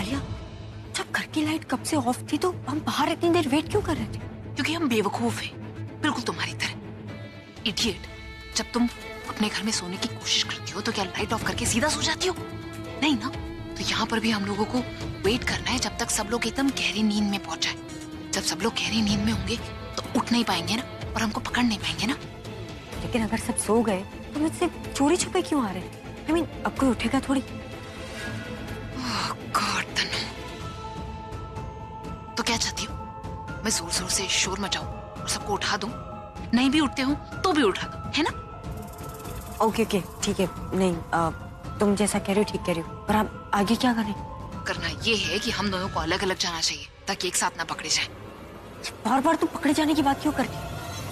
आलिया, जब घर की लाइट कब से ऑफ थी तो हम बाहर इतनी देर वेट क्यों कर रहे थे? क्योंकि हम बेवकूफ हैं, बिल्कुल तुम्हारी तरह। इडियट, जब तुम अपने घर में सोने की कोशिश करती हो तो क्या लाइट ऑफ करके सीधा सो जाती हो? नहीं ना। तो यहाँ पर भी हम लोगों को वेट करना है जब तक सब लोग एकदम गहरी नींद में पहुंच जाए। जब सब लोग गहरी नींद में होंगे तो उठ नहीं पाएंगे ना, और हमको पकड़ नहीं पाएंगे ना। लेकिन अगर सब सो गए तो मुझसे चोरी छुपे क्यों आ रहे हैं? I mean, अब कोई उठेगा थोड़ी। गॉड तनु, तो क्या चाहती हो? मैं जोर जोर से शोर मचाऊं और सबको उठा दूं? नहीं भी उठते हो तो भी उठा दूं, है ना? ओके ओके ठीक है। नहीं तुम जैसा कह रहे हो ठीक कह रही हो, पर आप आगे क्या करें? करना ये है कि हम दोनों को अलग अलग जाना चाहिए ताकि एक साथ ना पकड़े जाए। बार बार तुम पकड़े जाने की बात क्यों करती हो?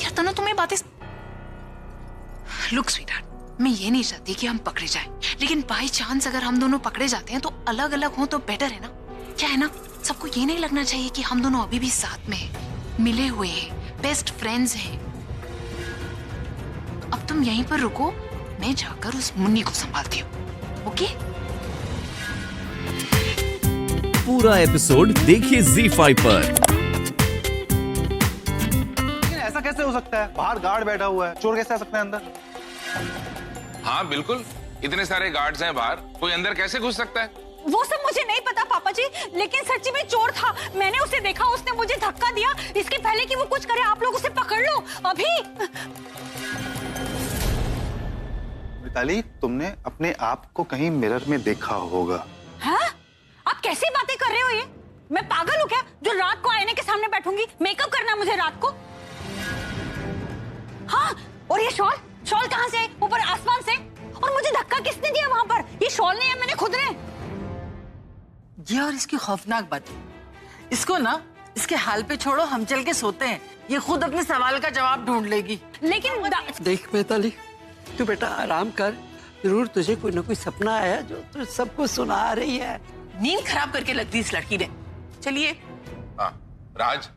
यार तनु, तुम्हें बातें लुक स्वीटहार्ट, मैं ये नहीं चाहती कि हम पकड़े जाएं, लेकिन बाई चांस अगर हम दोनों पकड़े जाते हैं तो अलग अलग हो तो बेटर है ना? क्या है ना, सबको ये नहीं लगना चाहिए कि हम दोनों अभी भी साथ में हैं, मिले हुए हैं, बेस्ट फ्रेंड्स हैं। अब तुम यहीं पर रुको, मैं जाकर उस मुन्नी को संभालती हूँ। ओके? पूरा एपिसोड देखिए ZEE5 पर। लेकिन ऐसा कैसे हो सकता है? बाहर गार्ड बैठा हुआ है, चोर कैसे आ सकता है अंदर? हाँ बिल्कुल, इतने सारे गार्ड्स हैं बाहर, कोई अंदर कैसे घुस सकता है? वो सब मुझे नहीं पता पापा जी, लेकिन सच्ची में चोर था। मैंने उसे देखा, उसने मुझे धक्का दिया। इसके पहले कि वो कुछ करे आप लोग उसे पकड़ लो अभी। मिताली, तुमने अपने आप को कहीं मिरर में देखा होगा। हाँ? आप कैसी बातें कर रहे हो ये? मैं पागल हूँ क्या जो रात को आईने के सामने बैठूंगी? मेकअप करना मुझे रात को। हाँ, और ये शॉल शॉल कहाँ से? ऊपर आसमान से? और मुझे धक्का किसने दिया वहां पर? ये शॉल नहीं है, मैंने खुद ने। ये और इसकी खौफनाक बात है। इसको ना इसके हाल पे छोड़ो, हम चल के सोते हैं। ये खुद अपने सवाल का जवाब ढूंढ लेगी। लेकिन देख मिताली, तू बेटा आराम कर। जरूर तुझे कोई ना कोई सपना आया जो तू सबको सुना रही है। नींद खराब करके लगती इस लड़की ने। चलिए। हाँ राज,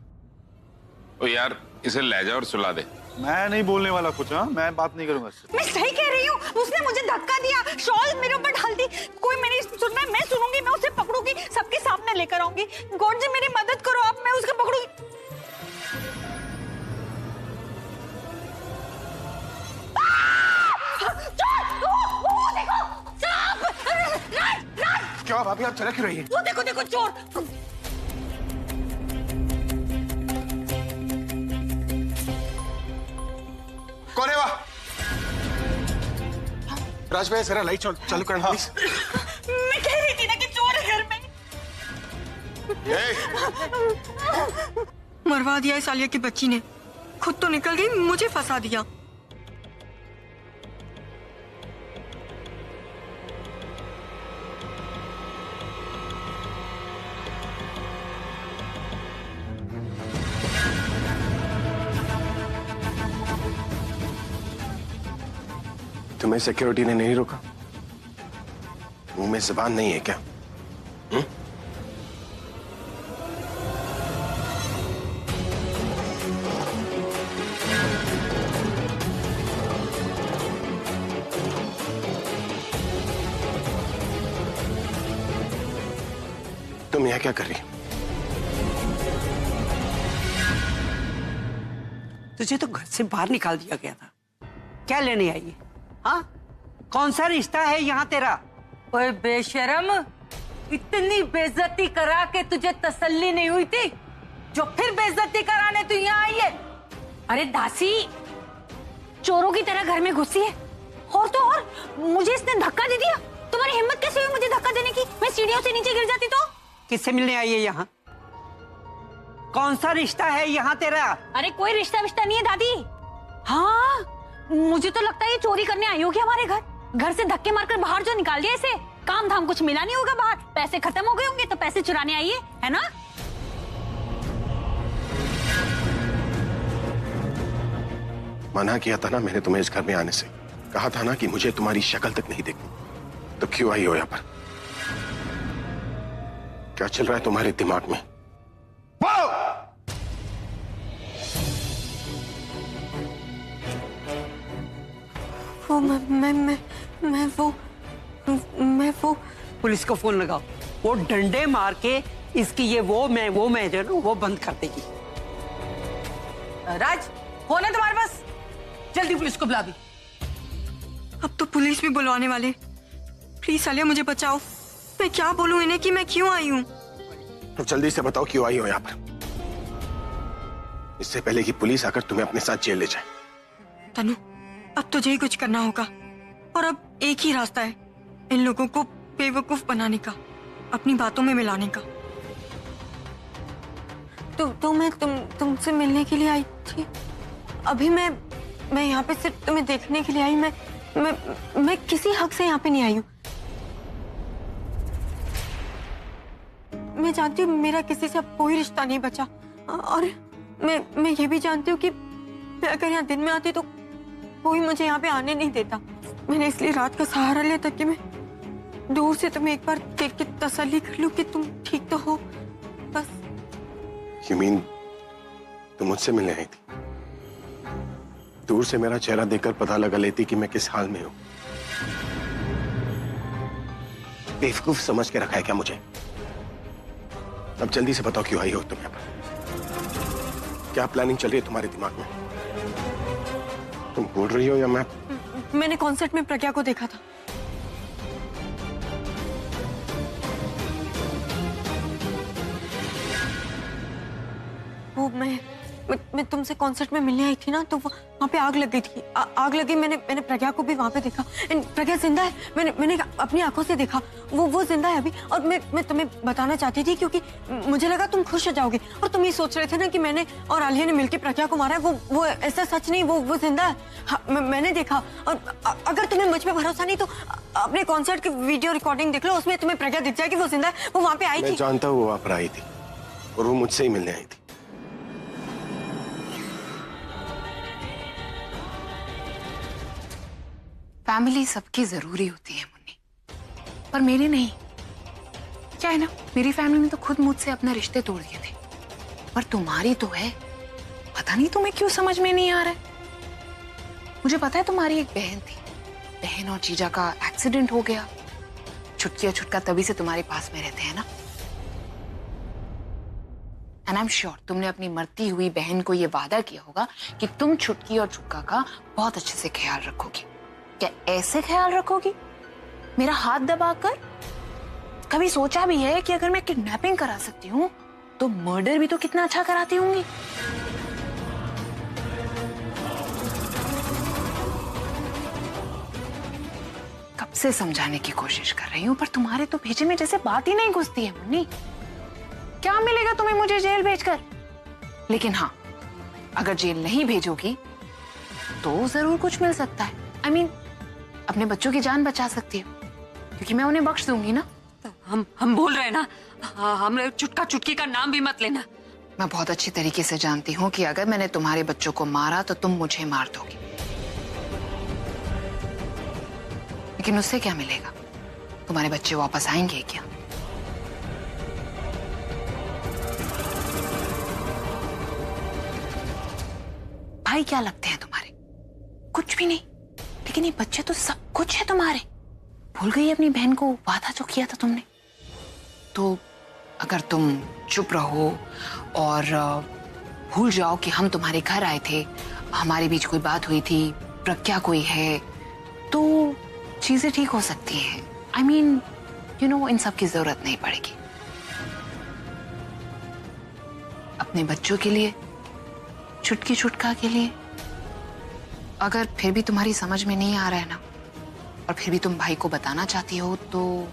ओ यार इसे ले जा और सुला दे। मैं नहीं बोलने वाला कुछ। हाँ, मैं बात नहीं करूंगा इससे। मैं सही कह रही हूँ, उसने मुझे धक्का दिया, शॉल मेरे ऊपर डाल दी। कोई मेरी सुनना है, मैं सुनूंगी, मैं उसे पकड़ूंगी, सबके सामने लेकर आऊंगी। गॉड जी मेरी मदद करो आप, मैं उसको पकड़ूंगी। क्या भाभी, आप चला क्यों रही है? वो देखो देखो चोर। कौन है वह? राज भाई जरा लाइट चालू करना प्लीज। मैं कह रही थी ना कि चोर है घर में। मरवा दिया इस आलिया की बच्ची ने। खुद तो निकल गई, मुझे फंसा दिया। तुम्हें सिक्योरिटी ने नहीं रोका? मुंह में जुबान नहीं है क्या? तुम यहाँ क्या कर रही? तुझे तो घर से बाहर निकाल दिया गया था, क्या लेने आई है? हाँ, कौन सा रिश्ता है यहाँ तेरा? ओए बेशरम, इतनी बेइज्जती करा के तुझे तसल्ली नहीं हुई थी जो फिर बेइज्जती कराने तू यहाँ आई है? अरे दासी, चोरों की तरह घर में घुसी है। और तो और मुझे इसने धक्का दे दिया। तुम्हारी हिम्मत कैसे हुई मुझे धक्का देने की? मैं सीढ़ियों से नीचे गिर जाती तो। किससे मिलने आई है यहाँ? कौन सा रिश्ता है यहाँ तेरा? अरे कोई रिश्ता विश्ता नहीं है दादी। हाँ, मुझे तो लगता है ये चोरी करने आई होगी हमारे घर। घर से धक्के मारकर बाहर जो निकाल दिया इसे। काम धाम कुछ मिला नहीं होगा बाहर, पैसे खत्म हो गए होंगे तो पैसे चुराने आई है ना? मना किया था ना मैंने तुम्हें इस घर में आने से। कहा था ना कि मुझे तुम्हारी शक्ल तक नहीं देखनी। तो क्यों आई हो यहाँ पर? क्या चल रहा है तुम्हारे दिमाग में? वो मैं वो पुलिस को फोन लगाओ। वो डंडे मार के इसकी ये वो मैं जो है ना वो बंद कर देगी। राज, फोन है तुम्हारे पास? जल्दी पुलिस को बुला दी। अब तो पुलिस भी बुलवाने वाले। प्लीज आलिया मुझे बचाओ। मैं क्या बोलूं इन्हें कि मैं क्यों आई हूँ? तो जल्दी से बताओ क्यों आई हो यहाँ पर, इससे पहले कि पुलिस आकर तुम्हें अपने साथ जेल ले जाए। तनु, अब तुझे ही कुछ करना होगा और अब एक ही रास्ता है, इन लोगों को बेवकूफ बनाने का, अपनी बातों में मिलाने का। तो मैं तुमसे मिलने के लिए आई थी। अभी मैं यहाँ पे सिर्फ तुम्हें देखने के लिए आई। मैं किसी हक से यहाँ पे नहीं आई हूँ। मैं जानती हूँ मेरा किसी से अब कोई रिश्ता नहीं बचा, और मैं ये भी जानती हूँ कि मैं अगर यहाँ दिन में आती तो कोई मुझे यहाँ पे आने नहीं देता। मैंने इसलिए रात का सहारा लिया ताकि मैं दूर से तुम्हें एक बार देख के तसल्ली कर लूं कि तुम ठीक तो हो, बस। You mean तुम मुझसे मिलने आई थी? दूर से मेरा चेहरा देखकर पता लगा लेती कि मैं किस हाल में हूं। बेवकूफ समझ के रखा है क्या मुझे? अब जल्दी से बताओ क्यों आई हो तुम यहाँ पर? क्या प्लानिंग चल रही है तुम्हारे दिमाग में? तुम बोल रही हो या मैंने कॉन्सर्ट में प्रज्ञा को देखा था। वो मैं तुमसे कॉन्सर्ट में मिलने आई थी ना, तो वहाँ पे आग लग गई थी। आग लगी, मैंने प्रज्ञा को भी वहाँ पे देखा। प्रज्ञा जिंदा है, मैंने अपनी आंखों से देखा। वो जिंदा है अभी। और मैं तुम्हें बताना चाहती थी क्योंकि मुझे लगा तुम खुश हो जाओगे, और तुम ये सोच रहे थे ना कि मैंने और आलिया ने मिलकर प्रज्ञा को मारा है। वो ऐसा सच नहीं, वो जिंदा है। हाँ, मैंने देखा। और अगर तुम्हें मुझ पर भरोसा नहीं तो अपने कॉन्सर्ट की वीडियो रिकॉर्डिंग देख लो, उसमें तुम्हें प्रज्ञा दिख जाएगी। वो जिंदा है, वो वहाँ पे आई थी। मैं जानता हूँ वो वहाँ पर आई थी और वो मुझसे ही मिलने आई थी। फैमिली सबकी जरूरी होती है मुन्नी, पर मेरी नहीं। क्या है ना, मेरी फैमिली ने तो खुद मुझसे अपने रिश्ते तोड़ दिए थे, पर तुम्हारी तो है। पता नहीं तुम्हें क्यों समझ में नहीं आ रहा है। मुझे पता है तुम्हारी एक बहन थी, बहन और जीजा का एक्सीडेंट हो गया। छुटकी और छुटका तभी से तुम्हारे पास में रहते हैं ना। एंड आई एम श्योर तुमने अपनी मरती हुई बहन को यह वादा किया होगा कि तुम छुटकी और छुटका का बहुत अच्छे से ख्याल रखोगी। क्या ऐसे ख्याल रखोगी मेरा हाथ दबाकर? कभी सोचा भी है कि अगर मैं किडनैपिंग करा सकती हूँ तो मर्डर भी तो कितना अच्छा कराती होंगी। कब से समझाने की कोशिश कर रही हूँ, पर तुम्हारे तो भेजे में जैसे बात ही नहीं घुसती है मुन्नी। क्या मिलेगा तुम्हें मुझे जेल भेजकर? लेकिन हाँ, अगर जेल नहीं भेजोगी तो जरूर कुछ मिल सकता है। I mean, अपने बच्चों की जान बचा सकती हो, क्योंकि मैं उन्हें बख्श दूंगी ना। हम बोल रहे हैं ना, हम छुटका छुटकी का नाम भी मत लेना। मैं बहुत अच्छी तरीके से जानती हूँ कि अगर मैंने तुम्हारे बच्चों को मारा तो तुम मुझे मार दोगी, लेकिन उससे क्या मिलेगा? तुम्हारे बच्चे वापस आएंगे क्या? भाई क्या लगते हैं तुम्हारे? कुछ भी नहीं, लेकिन ये बच्चे तो सब कुछ है तुम्हारे। भूल गई अपनी बहन को वादा जो किया था तुमने? तो अगर तुम चुप रहो और भूल जाओ कि हम तुम्हारे घर आए थे, हमारे बीच कोई बात हुई थी, प्रज्ञा कोई है, तो चीजें ठीक हो सकती हैं। I mean, you know, इन सब की जरूरत नहीं पड़ेगी। अपने बच्चों के लिए, छुटकी छुटका के लिए। अगर फिर भी तुम्हारी समझ में नहीं आ रहा है ना, और फिर भी तुम भाई को बताना चाहती हो, तो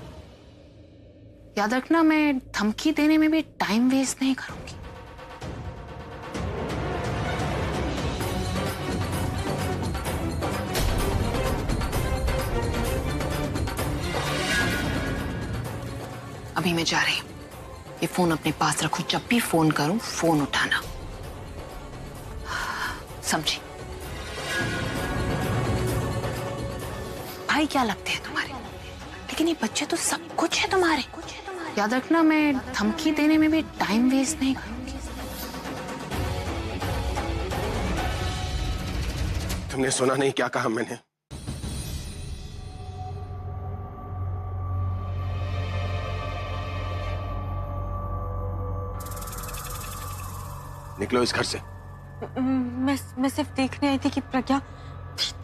याद रखना मैं धमकी देने में भी टाइम वेस्ट नहीं करूंगी। अभी मैं जा रही हूं। ये फोन अपने पास रखो, जब भी फोन करूं फोन उठाना, समझी? भाई क्या लगते हैं तुम्हारे? लेकिन ये बच्चे तो सब कुछ है तुम्हारे। याद रखना मैं धमकी देने में भी टाइम वेस्ट नहीं करूंगी। तुमने सुना नहीं क्या कहा मैंने? निकलो इस घर से। मैं सिर्फ देखने आई थी कि प्रज्ञा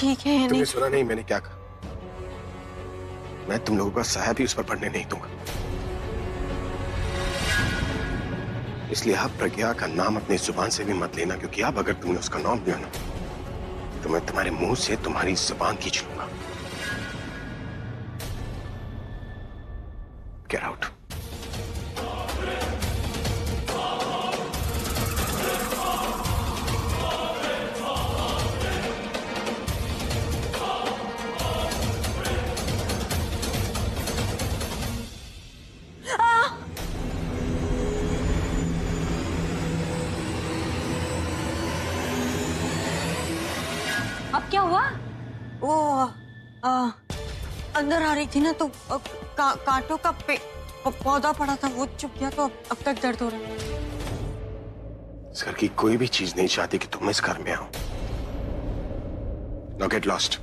ठीक है या नहीं। तुमने सुना नहीं मैंने क्या कहा? मैं तुम लोगों का साया भी उस पर पड़ने नहीं दूंगा। इसलिए आप प्रज्ञा का नाम अपनी जुबान से भी मत लेना, क्योंकि अब अगर तुमने उसका नाम लिया ना तो मैं तुम्हारे मुंह से तुम्हारी जुबान खींच लूंगा। Get out. अब क्या हुआ? वो अंदर आ रही थी ना, तो कांटों का पौधा पड़ा था, वो चुप गया, तो अब तक दर्द हो रहा है। इस घर की कोई भी चीज नहीं चाहती कि तुम इस घर में आओ। Now get lost.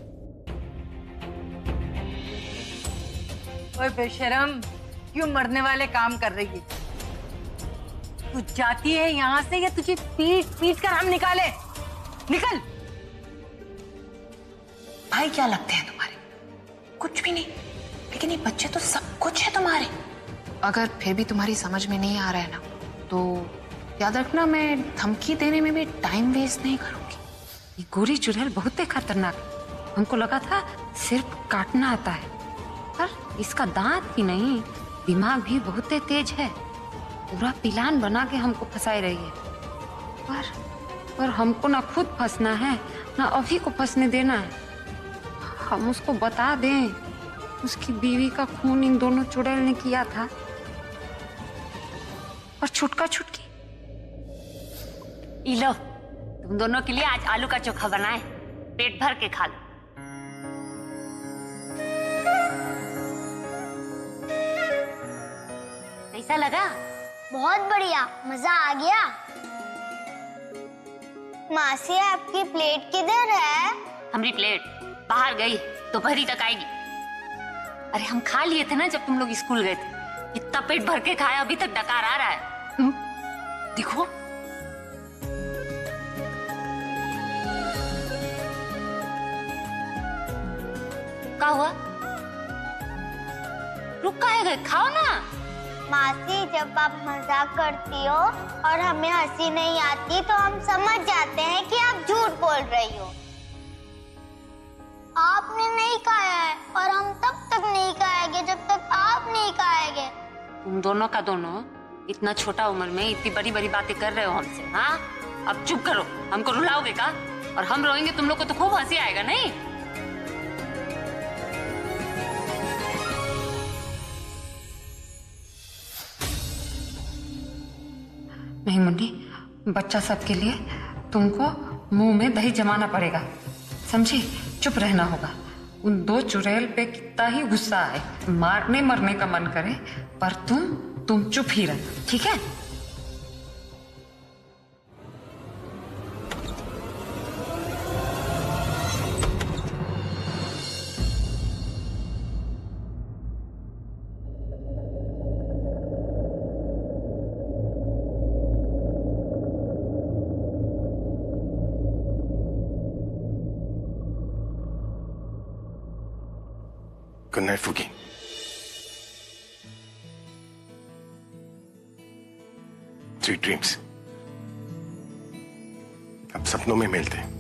ओए बेशरम, क्यों मरने वाले काम कर रही है? तू जाती है यहाँ से या तुझे पीट पीट कर हम निकाले? निकल। भाई क्या लगते हैं तुम्हारे? कुछ भी नहीं, लेकिन ये बच्चे तो सब कुछ है तुम्हारे। अगर फिर भी तुम्हारी समझ में नहीं आ रहा है ना, तो याद रखना, मैं धमकी देने में भी टाइम वेस्ट नहीं करूंगी। ये गोरी चुड़ैल बहुत ही खतरनाक है। हमको लगा था सिर्फ काटना आता है, पर इसका दांत भी नहीं, दिमाग भी बहुत ही तेज है। पूरा प्लान बना के हमको फंसाई रही है। पर हमको ना खुद फंसना है ना अभी को फंसने देना है। हम उसको बता दें उसकी बीवी का खून इन दोनों चुड़ैल ने किया था, और छुटका छुटकी। लो, तुम दोनों के लिए आज आलू का चोखा बनाए, पेट भर के खा लो। कैसा लगा? बहुत बढ़िया, मजा आ गया। मासी, आपकी प्लेट किधर है? हमारी प्लेट बाहर गई, दोपहरी तक आएगी। अरे हम खा लिए थे ना जब तुम लोग स्कूल गए थे। इतना पेट भर के खाया, अभी तक डकार आ रहा है। देखो, क्या हुआ? रुक काहे गए? खाओ ना। मासी, जब आप मजाक करती हो और हमें हंसी नहीं आती तो हम समझ जाते हैं कि आप झूठ बोल रही हो। आपने नहीं खाया है और हम तब तक नहीं खाएंगे जब तक आप नहीं खाएंगे। तुम दोनों का दोनों इतना छोटा उम्र में इतनी बड़ी बड़ी बातें कर रहे हो हमसे, हाँ? अब चुप करो, हमको रुलाओगे का? और हम रोएंगे तुम लोग को तो खूब हंसी आएगा, नहीं? नहीं मुन्नी, बच्चा सबके लिए तुमको मुंह में दही जमाना पड़ेगा, समझी? चुप रहना होगा। उन दो चुड़ैल पे कितना ही गुस्सा आए, मारने मरने का मन करे, पर तुम चुप ही रहना, ठीक है? गुड नाइट फूकी। Sweet dreams. अब सपनों में मिलते हैं।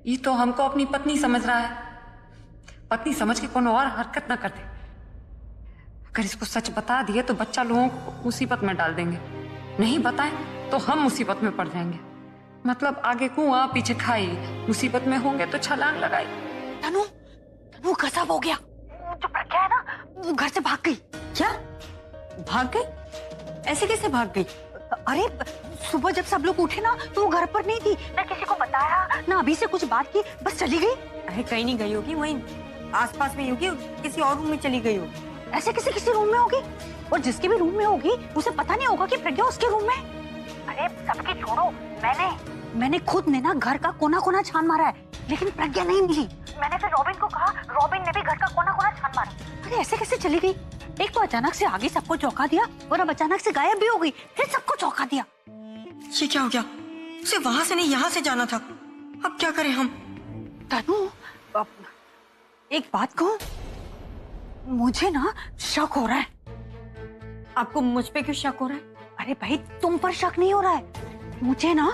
ये तो हमको अपनी पत्नी समझ रहा है, पत्नी समझ के कोनो और हरकत ना कर दे। अगर इसको सच बता दिए तो बच्चा लोगों को मुसीबत में डाल देंगे, नहीं बताए तो हम मुसीबत में पड़ जाएंगे। मतलब आगे कुआं पीछे खाई, मुसीबत में होंगे तो छलांग लगाई। तनु, तनु गजब हो गया। जो प्रज्ञा है ना, वो घर से भाग गई। क्या भाग गई? ऐसे कैसे भाग गई? अरे सुबह जब सब लोग उठे ना तो वो घर पर नहीं थी, ना किसी को बताया, ना अभी से कुछ बात की, बस चली गई। अरे कहीं नहीं गई होगी, वहीं आसपास में होगी, किसी और रूम में चली गई होगी। ऐसे किसी रूम में होगी, और जिसके भी रूम में होगी उसे पता नहीं होगा कि प्रज्ञा उसके रूम में। अरे सबके छोड़ो, मैंने खुद ने ना घर का कोना कोना छान मारा है, लेकिन प्रज्ञा नहीं मिली। मैंने फिर रॉबिन को कहा, रॉबिन ने भी घर का कोना कोना छान मारा। अरे ऐसे कैसे चली गई? एक तो अचानक से आगे सबको चौंका दिया, और अब अचानक से गायब भी हो गई, फिर सबको चौंका दिया। ये क्या हो गया? उसे वहां से नहीं यहाँ से जाना था, अब क्या करें हम? तनु, एक बात कहूं, मुझे ना शक हो रहा है। आपको मुझ पे क्यों शक हो रहा है? अरे भाई तुम पर शक नहीं हो रहा है, मुझे ना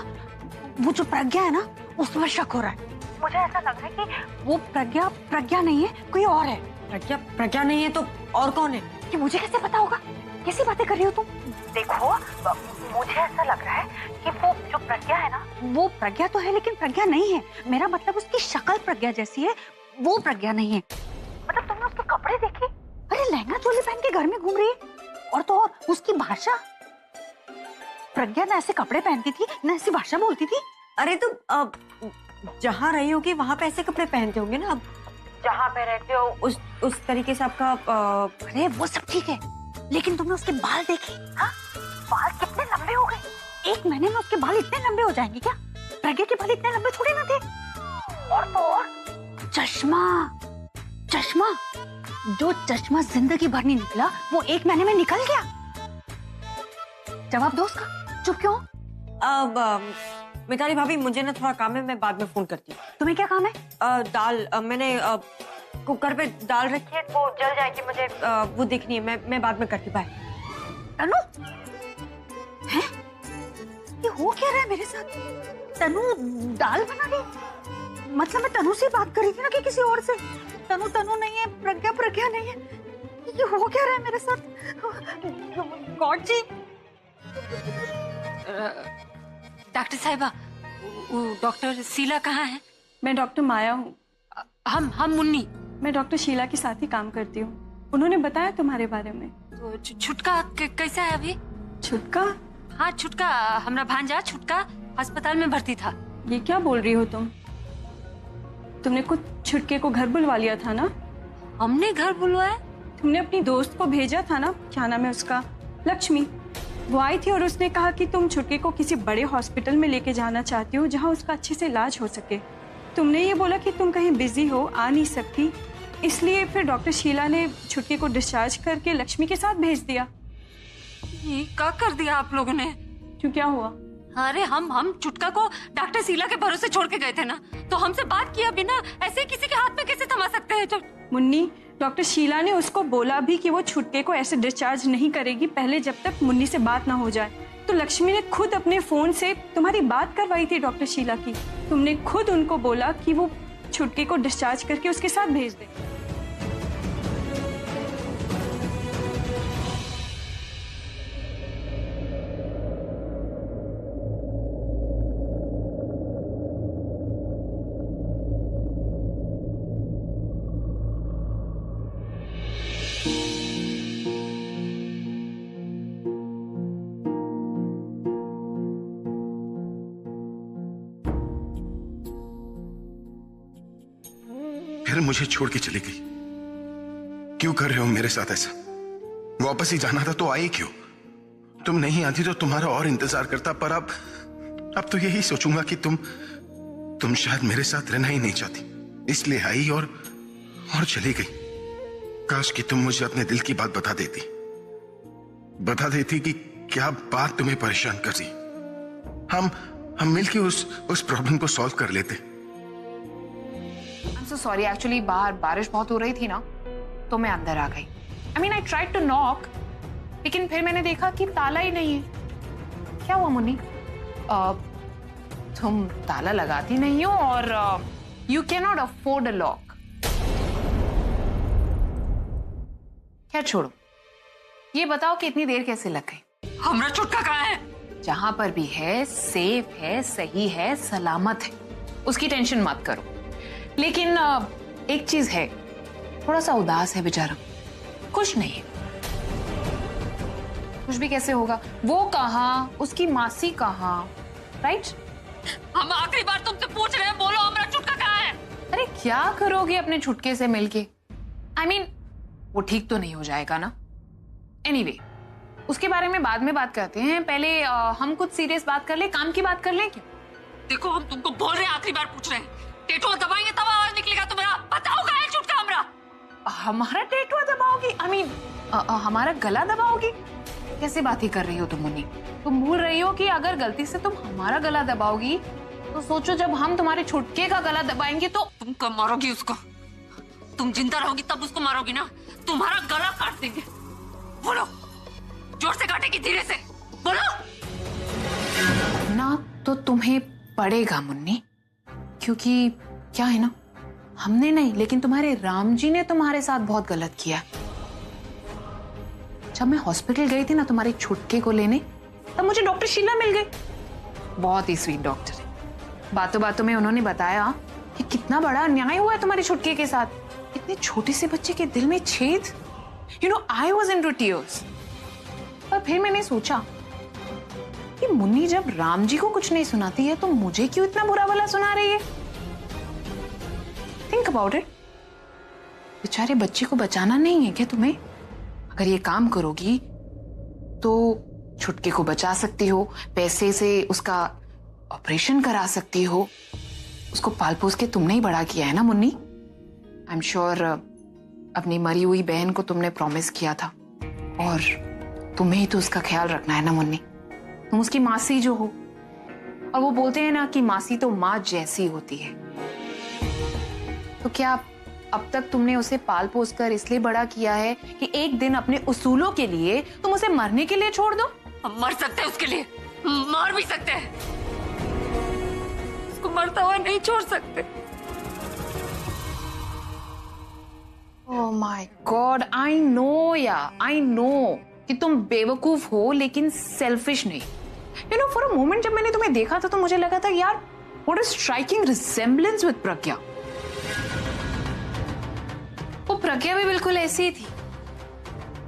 वो जो प्रज्ञा है ना उस पर शक हो रहा है। मुझे ऐसा लग रहा है कि वो प्रज्ञा नहीं है, कोई और है। प्रज्ञा नहीं है तो और कौन है? कि मुझे कैसे पता होगा? कैसी बातें कर रही हो तुम? देखो, मुझे ऐसा लग रहा है कि वो जो प्रज्ञा है ना, वो प्रज्ञा तो है लेकिन प्रज्ञा नहीं है। मेरा मतलब उसकी शक्ल प्रज्ञा जैसी है, वो प्रज्ञा नहीं है। मतलब तुमने उसके कपड़े देखे? अरे लहंगा चोली पहन के घर में घूम रही है, और तो और उसकी भाषा, प्रज्ञा न ऐसे कपड़े पहनती थी न ऐसी भाषा बोलती थी। अरे तो जहाँ रही होगी वहाँ पे ऐसे कपड़े पहनते होंगे ना, अब जहाँ पे रहते हो उस तरीके से आपका अरे वो सब ठीक है, लेकिन तुमने उसके बाल देखे? हाँ, बाल कितने लंबे हो गए। 1 महीने में उसके बाल इतने लंबे हो जाएंगे क्या? प्रज्ञा के बाल इतने लंबे थोड़े ना थे। और तो और चश्मा, जो चश्मा जिंदगी भर नहीं निकला, वो 1 महीने में निकल गया। जवाब दो उसका, चुप क्यों? अब मिताली भाभी, मुझे ना थोड़ा काम है, मैं बाद में फोन करती हूँ। तुम्हें क्या काम है? दाल मैंने कुकर पे दाल रखी है, वो जल जाएगी, मुझे वो देखनी है। मैं बाद में करती। बाय। तनु, हैं? ये हो क्या रहा है मेरे साथ? तनु दाल बना रही? मतलब मैं तनु से बात कर रही थी ना कि किसी और से? तनु नहीं है, प्रज्ञा नहीं है। ये हो क्या रहा है मेरे साथ? गॉड जी। डॉक्टर साहिबा, डॉक्टर शीला कहाँ है? मैं डॉक्टर माया हूँ। हम मुन्नी। मैं डॉक्टर शीला के साथ ही काम करती हूँ। उन्होंने बताया तुम्हारे बारे में। तो छुटका कैसा है अभी? छुटका? हाँ छुटका, हमारा भांजा छुटका अस्पताल में भर्ती था। ये क्या बोल रही हो तुमने कुछ छुटके को घर बुलवा लिया था ना? हमने घर बुलवाया? तुमने अपनी दोस्त को भेजा था ना, क्या नाम है उसका, लक्ष्मी। वो आई थी और उसने कहा कि तुम छुटके को किसी बड़े हॉस्पिटल में लेके जाना चाहती हो जहाँ उसका अच्छे से इलाज हो सके। तुमने ये बोला कि तुम कहीं बिजी हो, आ नहीं सकती, इसलिए फिर डॉक्टर शीला ने छुटके को डिस्चार्ज करके लक्ष्मी के साथ भेज दिया। ये क्या कर दिया आप लोगों ने? क्यों, क्या हुआ? अरे हम छुटका को डॉक्टर शीला के भरोसे छोड़ के गए थे ना, तो हमसे बात किया बिना ऐसे किसी के हाथ में कैसे थमा सकते हैं? मुन्नी, डॉक्टर शीला ने उसको बोला भी कि वो छुटके को ऐसे डिस्चार्ज नहीं करेगी पहले जब तक मुन्नी से बात ना हो जाए। तो लक्ष्मी ने खुद अपने फोन से तुम्हारी बात करवाई थी डॉक्टर शीला की। तुमने खुद उनको बोला कि वो छुटके को डिस्चार्ज करके उसके साथ भेज दे। फिर मुझे छोड़ के चली गई। क्यों कर रहे हो मेरे साथ ऐसा? वापस ही जाना था तो आई क्यों? तुम नहीं आती तो तुम्हारा और इंतजार करता, पर अब तो यही सोचूंगा कि तुम शायद मेरे साथ रहना ही नहीं चाहती, इसलिए आई और चली गई। काश कि तुम मुझे अपने दिल की बात बता देती कि क्या बात तुम्हें परेशान कर रही। हम मिलके उस प्रॉब्लम को सॉल्व कर लेते। So sorry, actually बाहर बारिश बहुत हो रही थी ना, तो मैं अंदर आ गई। I mean I tried to knock, लेकिन फिर मैंने देखा कि ताला ही नहीं है। क्या हुआ मुन्नी? तुम ताला लगाती नहीं हो और you cannot afford a lock। क्या छोड़ो, ये बताओ कि इतनी देर कैसे लग गई? हमरा छुटका कहाँ है? जहां पर भी है, सेफ है, सही है, सलामत है, उसकी टेंशन मत करो। लेकिन एक चीज है, थोड़ा सा उदास है बेचारा, खुश नहीं है। खुश भी कैसे होगा? वो कहाँ, उसकी मासी कहाँ, राइट? हम आखिरी बार तुमसे पूछ रहे हैं, बोलो हमरा छुटका कहाँ है? अरे क्या करोगे अपने छुटके से मिलके? I mean, वो ठीक तो नहीं हो जाएगा ना? Anyway, उसके बारे में बाद में बात करते हैं। पहले हम कुछ सीरियस बात कर ले, काम की बात कर ले क्या? देखो हम तुमको बोल रहे हैं, आखिरी बार पूछ रहे हैं, टेटुआ दबाएंगे तब आवाज निकलेगा तुम्हारा। बताओ कहाँ है छुटका हमरा? हमारा टेटुआ दबाओगी? I mean, हमारा गला दबाओगी? कैसे बातें कर रही हो तुम मुन्नी? तुम भूल रही हो कि अगर गलती से तुम हमारा गला दबाओगी तो सोचो जब हम तुम्हारे छुटके का गला दबाएंगे तो तुम कब मारोगी उसको? तुम जिंदा रहोगी तब उसको मारोगी ना? तुम्हारा गला काट देंगे। बोलो, जोर से काटेगी, धीरे से बोलो। ना तो तुम्हें पड़ेगा मुन्नी, क्योंकि क्या है ना, हमने नहीं लेकिन तुम्हारे राम जी ने तुम्हारे साथ बहुत गलत किया। जब मैं हॉस्पिटल गई थी ना तुम्हारे छुटके को लेने, तब मुझे डॉक्टर शीला मिल गई। बहुत ही स्वीट डॉक्टर है। बातों बातों में उन्होंने बताया कि कितना बड़ा अन्याय हुआ है तुम्हारे छुटके के साथ। इतने छोटे से बच्चे के दिल में छेद। You know, I was into tears. पर फिर मैंने सोचा कि मुन्नी जब राम जी को कुछ नहीं सुनाती है तो मुझे क्यों इतना बुरा भला सुना रही है? Think about it. बेचारे बच्चे को बचाना नहीं है क्या तुम्हें? अगर ये काम करोगी तो छुटके को बचा सकती हो, पैसे से उसका ऑपरेशन करा सकती हो। उसको पाल पोस के तुमने ही बड़ा किया है ना मुन्नी। आई एम श्योर अपनी मरी हुई बहन को तुमने प्रॉमिस किया था, और तुम्हें ही तो उसका ख्याल रखना है ना मुन्नी। तुम उसकी मासी जो हो, और वो बोलते हैं ना कि मासी तो माँ जैसी होती है। तो क्या अब तक तुमने उसे पाल पोस कर इसलिए बड़ा किया है कि एक दिन अपने उसूलों के लिए तुम उसे मरने के लिए छोड़ दो? हम मर सकते हैं उसके लिए, मार भी सकते हैं, उसको मरता हुआ नहीं छोड़ सकते। Oh my God, I know I know कि तुम बेवकूफ हो लेकिन सेल्फिश नहीं। You know, for a moment जब मैंने तुम्हें देखा था तो मुझे लगा था यार, what a striking resemblance with Pragya. वो प्रज्ञा भी बिल्कुल ऐसी ही थी।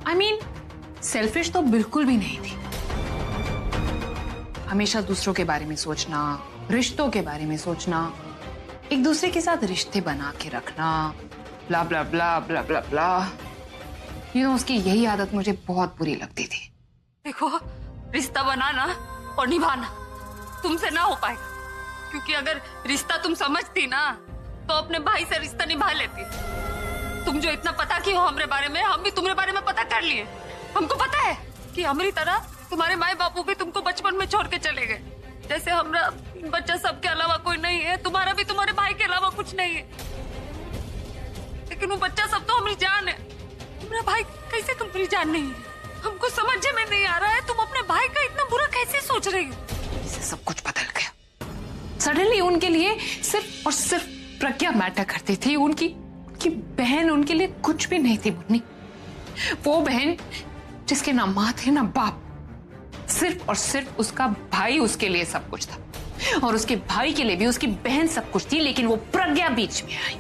आई मीन, सेल्फिश तो बिल्कुल भी नहीं थी। हमेशा दूसरों के बारे में सोचना, रिश्तों के बारे में सोचना, एक दूसरे के साथ रिश्ते बना के रखना, ब्ला ब्ला ब्ला ब्ला ब्ला ब्ला। यू नो, उसकी यही आदत मुझे बहुत बुरी लगती थी। देखो, रिश्ता बनाना और निभाना तुमसे ना हो पाएगा, क्योंकि अगर रिश्ता तुम समझती ना तो अपने भाई से रिश्ता निभा लेती। तुम जो इतना पता की हो हमरे बारे में, हम भी तुम्हारे बारे में पता कर लिए। हमको पता है कि हमारी तरह तुम्हारे माए बापू भी तुमको बचपन में छोड़ के चले गए। जैसे हमारा बच्चा सबके अलावा कोई नहीं है, तुम्हारा भी तुम्हारे भाई के अलावा कुछ नहीं है। लेकिन वो बच्चा सब तो हमारी जान है। तुम्हारा भाई कैसे तुम्हारी जान नहीं है? हमको समझ में नहीं आ रहा है, तुम अपने भाई का इतना बुरा कैसे सोच रही हो? इसे सब कुछ बदल गया। सडनली उनके लिए सिर्फ और सिर्फ प्रज्ञा मैटर करती थी। उनकी बहन उनके लिए कुछ भी नहीं थी मुन्नी। वो बहन जिसके ना माँ थे ना बाप, सिर्फ और सिर्फ उसका भाई उसके लिए सब कुछ था, और उसके भाई के लिए भी उसकी बहन सब कुछ थी। लेकिन वो प्रज्ञा बीच में आई।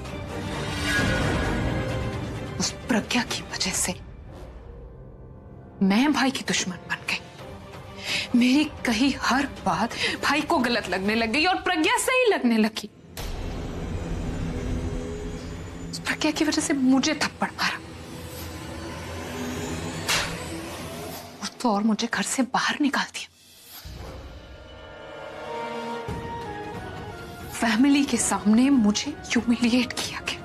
उस प्रज्ञा की वजह से मैं भाई की दुश्मन बन गई। मेरी कही हर बात भाई को गलत लगने लग गई और प्रज्ञा सही लगने लगी। उस प्रज्ञा की वजह से मुझे थप्पड़ मारा, तो और मुझे घर से बाहर निकाल दिया। फैमिली के सामने मुझे ह्यूमिलिएट किया गया।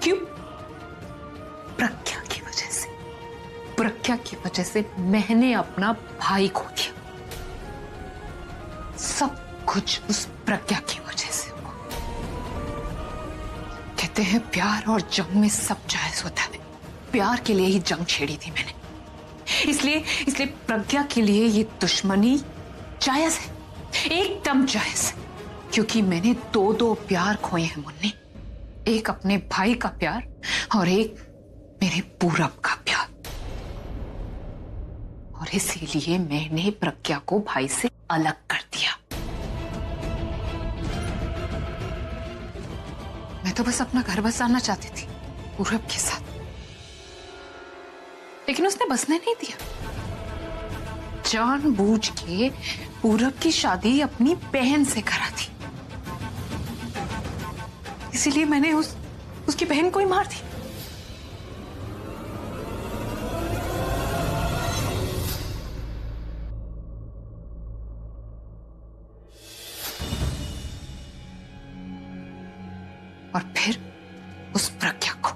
क्यों? प्रज्ञा की वजह से। प्रज्ञा की वजह से मैंने अपना भाई खो दिया। सब कुछ उस प्रज्ञा की वजह से हुआ। कहते हैं प्यार और जंग में सब जायज होता है। प्यार के लिए ही जंग छेड़ी थी मैंने, इसलिए प्रज्ञा के लिए ये दुश्मनी जायज है, एकदम जायज है। क्योंकि मैंने दो प्यार खोए हैं मुन्नी। एक अपने भाई का प्यार और एक मेरे पूरब का प्यार, और इसीलिए मैंने प्रज्ञा को भाई से अलग कर दिया। मैं तो बस अपना घर बसाना चाहती थी पूरब के साथ, लेकिन उसने बसने नहीं दिया। जानबूझ के पूरब की शादी अपनी बहन से करा थी, इसीलिए मैंने उसकी बहन को ही मार दी। और फिर उस प्रज्ञा को।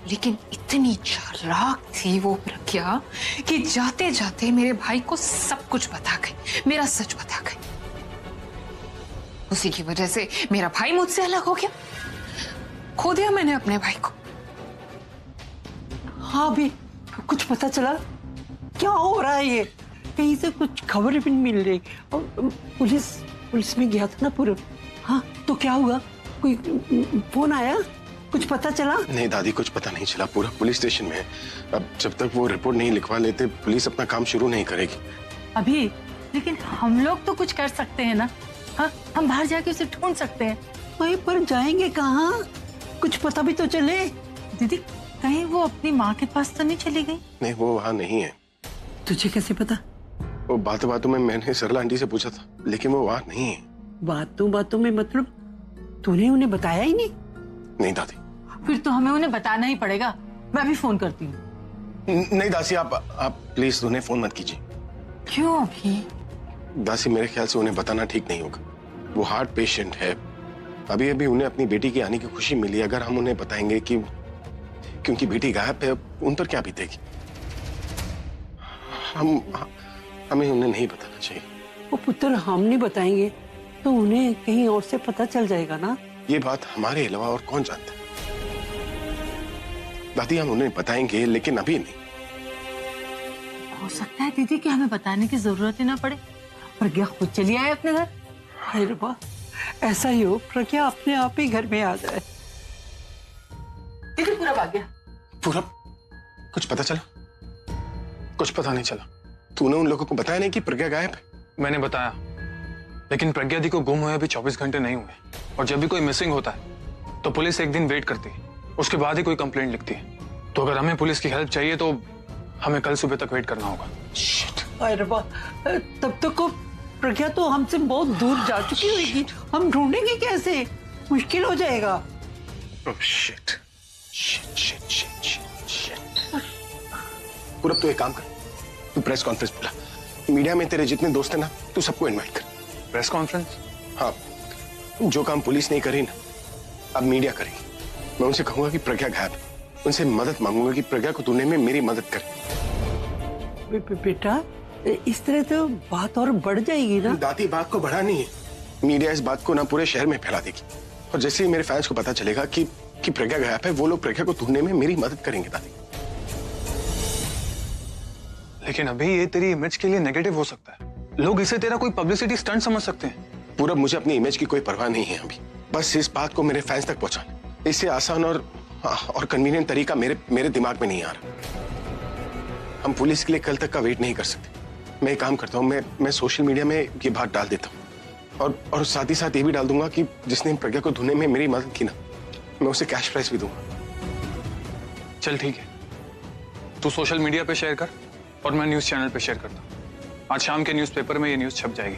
लेकिन इतनी चालाक थी वो प्रज्ञा कि जाते जाते मेरे भाई को सब कुछ बता गई, मेरा सच बता गई। उसी की वजह से मेरा भाई मुझसे अलग हो गया, खो दिया मैंने अपने भाई को। हाँ भी कुछ पता चला क्या हो रहा है? ये कहीं से कुछ खबर भी नहीं मिल रही। और पुलिस में गया था ना पूरब। हाँ तो क्या हुआ? कोई फोन आया? कुछ पता चला? नहीं दादी, कुछ पता नहीं चला। पूरा पुलिस स्टेशन में है। अब जब तक वो रिपोर्ट नहीं लिखवा लेते पुलिस अपना काम शुरू नहीं करेगी। अभी लेकिन हम लोग तो कुछ कर सकते हैं ना। हाँ, हम बाहर जाके उसे ढूंढ सकते हैं। वहीं पर जाएंगे कहाँ? कुछ पता भी तो चले। दीदी कहीं वो अपनी माँ के पास तो नहीं चली गई? नहीं, वो वहाँ नहीं है। तुझे कैसे पता? वो बातों में मैंने सरला आंटी से पूछा था, लेकिन वो वहाँ नहीं है। बातों में मतलब तूने उन्हें बताया ही नहीं? नहीं दादी। फिर तो हमें उन्हें बताना ही पड़ेगा। मैं भी फोन करती हूँ। नहीं दासी, आप प्लीज उन्हें फोन मत कीजिए। क्यों अभी? दासी मेरे ख्याल से उन्हें बताना ठीक नहीं होगा। वो हार्ट पेशेंट है। अभी अभी उन्हें अपनी बेटी की आने की खुशी मिली। अगर हम उन्हें बताएंगे कि क्योंकि बेटी गायब है, उन पर क्या बीतेगी? हमें उन्हें नहीं बताना चाहिए। वो पुत्र हम नहीं बताएंगे तो उन्हें कहीं और से पता चल जाएगा ना। ये बात हमारे अलावा और कौन जानता है? दादी हम उन्हें बताएंगे, लेकिन अभी नहीं। हो सकता है दीदी कि हमें बताने की जरूरत ही ना पड़े। प्रज्ञा खुद चली आए अपने घर। हाय रब्बा, ऐसा ही हो प्रज्ञा अपने आप ही घर में आ जाए। दीदी पूरब आ गया। पूरब, कुछ पता चला? कुछ पता नहीं चला। तूने उन लोगों को बताया नहीं कि प्रज्ञा गायब है? मैंने बताया, लेकिन प्रज्ञा दी को गुम हुए अभी 24 घंटे नहीं हुए। और जब भी कोई मिसिंग होता है तो पुलिस एक दिन वेट करती है, उसके बाद ही कोई कंप्लेंट लिखती है। तो अगर हमें पुलिस की हेल्प चाहिए तो हमें कल सुबह तक वेट करना होगा। हाय रब्बा, तब तक को प्रज्ञा तो हमसे बहुत दूर जा चुकी होगी। हम ढूंढेंगे कैसे? मुश्किल हो जाएगा। पूरब तू एक काम कर, तू प्रेस कॉन्फ्रेंस बुला। मीडिया में तेरे जितने दोस्त हैं ना, तू सबको इनवाइट कर। Press conference? हाँ, जो काम पुलिस नहीं करी ना, अब मीडिया करेगी। मैं उनसे कहूंगा कि प्रज्ञा गायब है। उनसे मदद मांगूंगा कि प्रज्ञा को ढूंढने में मेरी मदद करे। बेटा इस तरह तो बात और बढ़ जाएगी ना। दादी बात को बढ़ानी है। मीडिया इस बात को ना पूरे शहर में फैला देगी। और जैसे ही मेरे फैंस को पता चलेगा कि प्रज्ञा गायब है, वो लोग प्रज्ञा को ढूंढने में मेरी मदद करेंगे दादी। लेकिन अभी ये तेरी इमेज के लिए नेगेटिव हो सकता है। लोग इसे तेरा कोई पब्लिसिटी स्टंट समझ सकते हैं। पूरब, मुझे अपनी इमेज की कोई परवाह नहीं है अभी। बस इस बात को मेरे फैंस तक पहुंचाना। इससे आसान और कन्वीनियंट तरीका मेरे दिमाग में नहीं आ रहा। हम पुलिस के लिए कल तक का वेट नहीं कर सकते। मैं एक काम करता हूँ, मैं सोशल मीडिया में ये बात डाल देता हूँ। और साथ ही साथ ये भी डाल दूंगा कि जिसने प्रज्ञा को ढूंढने में मेरी मदद की ना, मैं उसे कैश प्राइज भी दूंगा। चल ठीक है, तू सोशल मीडिया पे शेयर कर और मैं न्यूज चैनल पे शेयर करता हूँ। आज शाम के न्यूज़पेपर में ये न्यूज छप जाएगी।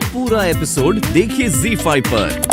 पूरा एपिसोड देखिए ZEE5 पर।